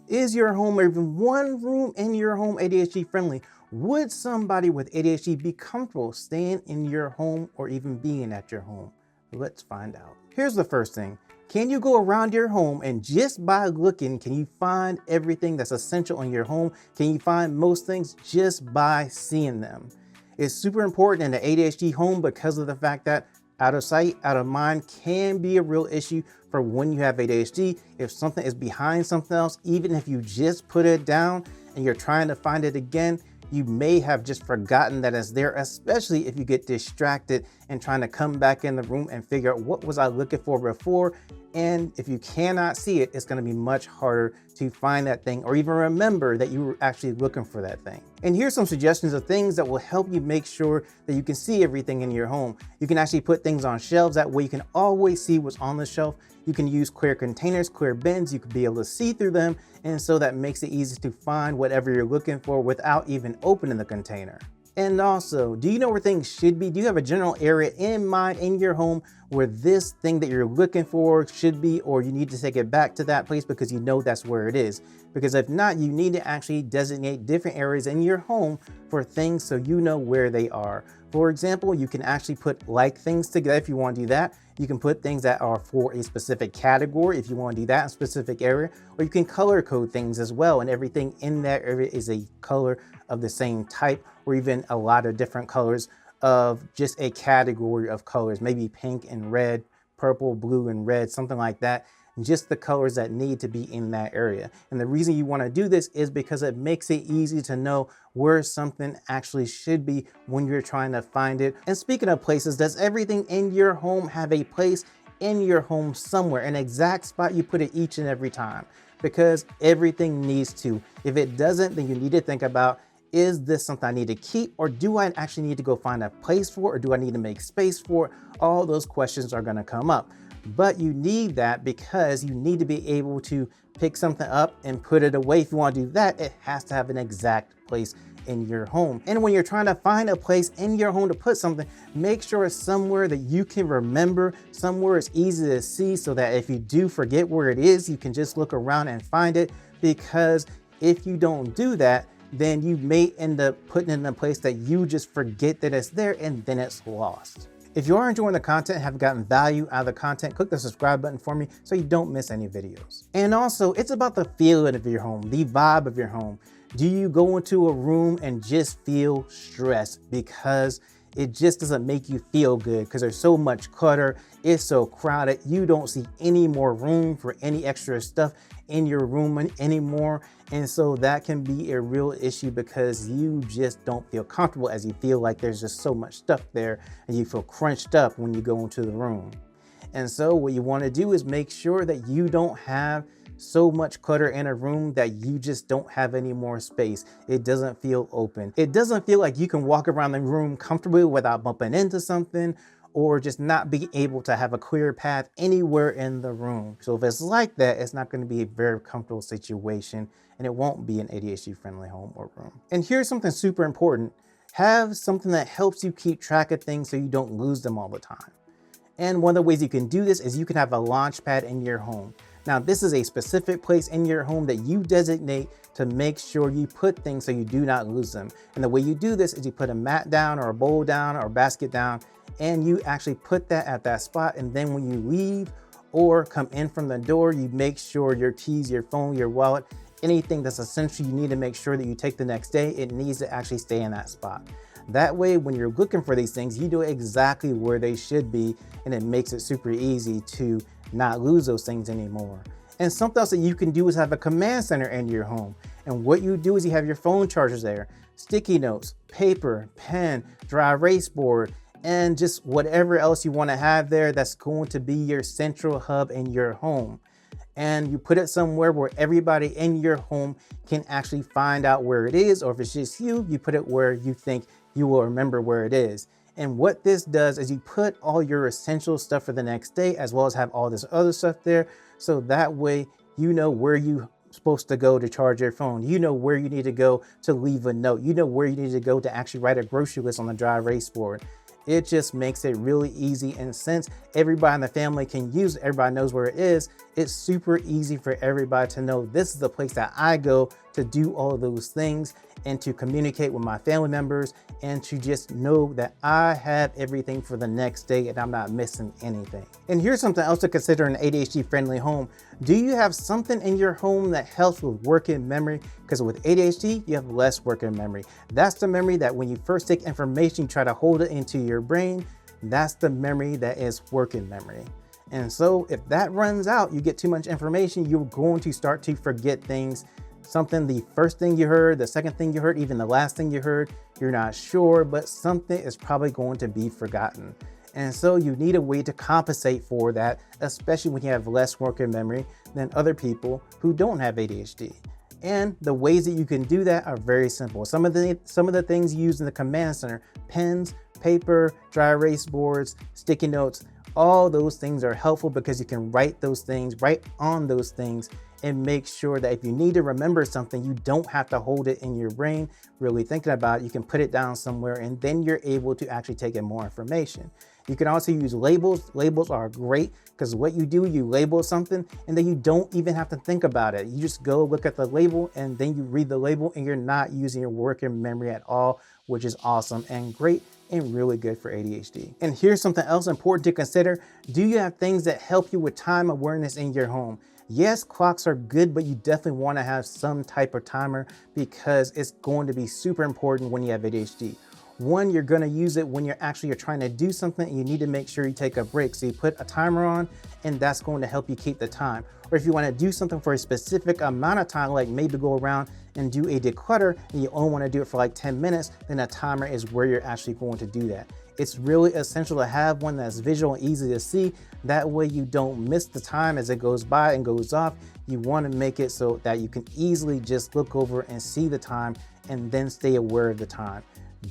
Is your home or even one room in your home ADHD friendly? Would somebody with ADHD be comfortable staying in your home or even being at your home? Let's find out. Here's the first thing. Can you go around your home and just by looking, can you find everything that's essential in your home? Can you find most things just by seeing them? It's super important in the ADHD home because of the fact that out of sight, out of mind can be a real issue for when you have ADHD. If something is behind something else, even if you just put it down and you're trying to find it again, you may have just forgotten that it's there, especially if you get distracted and trying to come back in the room and figure out what was I looking for before. And if you cannot see it, it's going to be much harder to find that thing or even remember that you were actually looking for that thing. And here's some suggestions of things that will help you make sure that you can see everything in your home. You can actually put things on shelves. That way you can always see what's on the shelf. You can use clear containers, clear bins. You could be able to see through them. And so that makes it easy to find whatever you're looking for without even opening the container. And also, do you know where things should be? Do you have a general area in mind in your home where this thing that you're looking for should be, or you need to take it back to that place because you know that's where it is? Because if not, you need to actually designate different areas in your home for things so you know where they are. For example, you can actually put like things together if you want to do that. You can put things that are for a specific category if you want to do that in a specific area, or you can color code things as well. And everything in that area is a color of the same type, or even a lot of different colors of just a category of colors, maybe pink and red, purple, blue and red, something like that. Just the colors that need to be in that area. And the reason you want to do this is because it makes it easy to know where something actually should be when you're trying to find it. And speaking of places, does everything in your home have a place in your home somewhere, an exact spot you put it each and every time? Because everything needs to. If it doesn't, then you need to think about, is this something I need to keep, or do I actually need to go find a place for it, or do I need to make space for it? All those questions are going to come up. But you need that because you need to be able to pick something up and put it away. If you want to do that, it has to have an exact place in your home. And when you're trying to find a place in your home to put something, make sure it's somewhere that you can remember, somewhere it's easy to see, so that if you do forget where it is, you can just look around and find it. Because if you don't do that, then you may end up putting it in a place that you just forget that it's there, and then it's lost. If you are enjoying the content and have gotten value out of the content, click the subscribe button for me so you don't miss any videos. And also, it's about the feeling of your home, the vibe of your home. Do you go into a room and just feel stressed because it just doesn't make you feel good because there's so much clutter, it's so crowded, you don't see any more room for any extra stuff in your room anymore? And so that can be a real issue because you just don't feel comfortable, as you feel like there's just so much stuff there and you feel crunched up when you go into the room. And so what you want to do is make sure that you don't have so much clutter in a room that you just don't have any more space. It doesn't feel open. It doesn't feel like you can walk around the room comfortably without bumping into something, or just not be able to have a clear path anywhere in the room. So if it's like that, it's not going to be a very comfortable situation, and it won't be an ADHD friendly home or room. And here's something super important. Have something that helps you keep track of things so you don't lose them all the time. And one of the ways you can do this is you can have a launch pad in your home. Now, this is a specific place in your home that you designate to make sure you put things so you do not lose them. And the way you do this is you put a mat down or a bowl down or a basket down, and you actually put that at that spot. And then when you leave or come in from the door, you make sure your keys, your phone, your wallet, anything that's essential you need to make sure that you take the next day, it needs to actually stay in that spot. That way, when you're looking for these things, you know exactly where they should be, and it makes it super easy to not lose those things anymore. And something else that you can do is have a command center in your home. And what you do is you have your phone chargers there, sticky notes, paper, pen, dry erase board, and just whatever else you want to have there that's going to be your central hub in your home. And you put it somewhere where everybody in your home can actually find out where it is, or if it's just you, you put it where you think you will remember where it is. And what this does is you put all your essential stuff for the next day, as well as have all this other stuff there. So that way, you know where you're supposed to go to charge your phone. You know where you need to go to leave a note. You know where you need to go to actually write a grocery list on the dry erase board. It just makes it really easy, and since everybody in the family can use it, everybody knows where it is, it's super easy for everybody to know this is the place that I go to do all of those things and to communicate with my family members and to just know that I have everything for the next day and I'm not missing anything. And here's something else to consider in an ADHD friendly home. Do you have something in your home that helps with working memory? Because with ADHD, you have less working memory. That's the memory that when you first take information, you try to hold it into your brain. That's the memory that is working memory. And so if that runs out, you get too much information, you're going to start to forget things. Something, the first thing you heard, the second thing you heard, even the last thing you heard, you're not sure, but something is probably going to be forgotten. And so you need a way to compensate for that, especially when you have less working memory than other people who don't have ADHD. And the ways that you can do that are very simple. Some of the things used in the command center, pens, paper, dry erase boards, sticky notes, all those things are helpful because you can write those things, write on those things, and make sure that if you need to remember something, you don't have to hold it in your brain, really thinking about it. You can put it down somewhere and then you're able to actually take in more information. You can also use labels. Labels are great because what you do, you label something and then you don't even have to think about it. You just go look at the label and then you read the label and you're not using your working memory at all, which is awesome and great and really good for ADHD. And here's something else important to consider. Do you have things that help you with time awareness in your home? Yes, clocks are good, but you definitely want to have some type of timer because it's going to be super important when you have ADHD. One, you're going to use it when you're trying to do something and you need to make sure you take a break. So you put a timer on and that's going to help you keep the time. Or if you want to do something for a specific amount of time, like maybe go around and do a declutter and you only want to do it for like 10 minutes, then a timer is where you're actually going to do that. It's really essential to have one that's visual and easy to see. That way you don't miss the time as it goes by and goes off. You want to make it so that you can easily just look over and see the time and then stay aware of the time.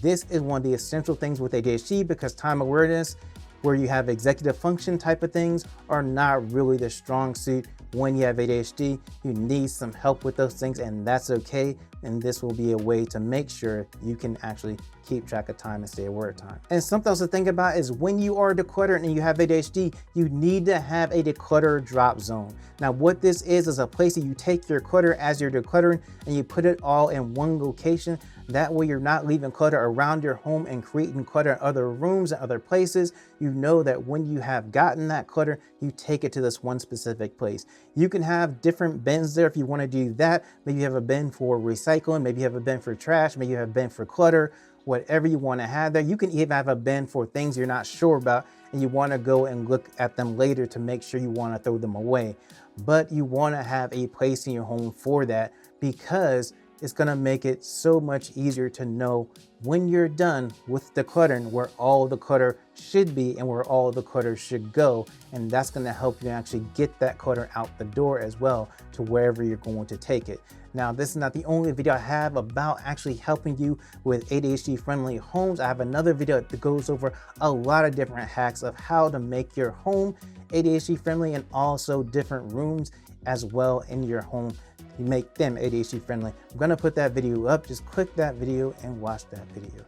This is one of the essential things with ADHD because time awareness, where you have executive function type of things, are not really the strong suit when you have ADHD. You need some help with those things and that's okay. And this will be a way to make sure you can actually keep track of time and stay aware of time. And something else to think about is when you are decluttering and you have ADHD, you need to have a declutter drop zone. Now what this is a place that you take your clutter as you're decluttering and you put it all in one location. That way you're not leaving clutter around your home and creating clutter in other rooms and other places. You know that when you have gotten that clutter, you take it to this one specific place. You can have different bins there if you want to do that. Maybe you have a bin for recycling, maybe you have a bin for trash, maybe you have a bin for clutter, whatever you want to have there. You can even have a bin for things you're not sure about and you want to go and look at them later to make sure you want to throw them away. But you want to have a place in your home for that because it's going to make it so much easier to know when you're done with decluttering where all the clutter should be and where all the clutter should go. And that's going to help you actually get that clutter out the door as well to wherever you're going to take it. Now, this is not the only video I have about actually helping you with ADHD friendly homes. I have another video that goes over a lot of different hacks of how to make your home ADHD friendly and also different rooms as well in your home. You make them ADHD friendly. I'm gonna put that video up. Just click that video and watch that video.